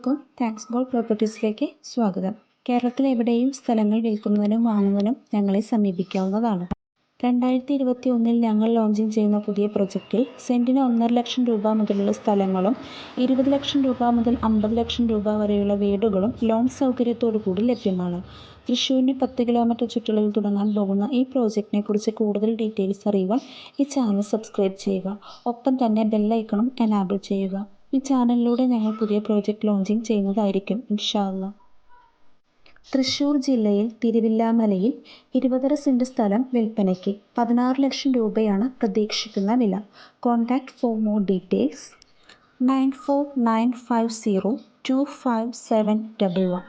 എല്ലാവർക്കും thanks God പ്രോപ്പർട്ടീസിലേക്ക് സ്വാഗതം. കേരളത്തിൽ എവിടെയും സ്ഥലങ്ങൾ വിൽക്കുന്നതിനും വാങ്ങുന്നതിനും ഞങ്ങളെ സമീപിക്കാവുന്നതാണ്. 2021 ഞങ്ങൾ ലോഞ്ചിങ് ചെയ്യുന്ന പുതിയ പ്രൊജക്റ്റിൽ സെൻറ്റിന് 1.5 ലക്ഷം രൂപ മുതലുള്ള സ്ഥലങ്ങളും 20 ലക്ഷം രൂപ മുതൽ 50 ലക്ഷം രൂപ വരെയുള്ള വീടുകളും ലോൺ സൗകര്യത്തോടു കൂടി ലഭ്യമാണ്. തൃശ്ശൂരിന് 10 കിലോമീറ്റർ ചുറ്റളവിൽ തുടങ്ങാൻ പോകുന്ന ഈ പ്രോജക്റ്റിനെ കുറിച്ച് കൂടുതൽ ഡീറ്റെയിൽസ് അറിയുവാൻ ഈ ചാനൽ സബ്സ്ക്രൈബ് ചെയ്യുക. ഒപ്പം തന്നെ ബെല്ലൈക്കണും എനാബിൾ ചെയ്യുക. ഈ ചാനലിലൂടെ ഞങ്ങൾ പുതിയ പ്രോജക്റ്റ് ലോഞ്ചിങ് ചെയ്യുന്നതായിരിക്കും ഇൻഷാ അല്ലാ. തൃശ്ശൂർ ജില്ലയിൽ തിരുവില്ലാമലയിൽ 20 സെൻറ് സ്ഥലം വിൽപ്പനയ്ക്ക്. 16 ലക്ഷം രൂപയാണ് പ്രതീക്ഷിക്കുന്ന വില. Contact for more details 9495025711.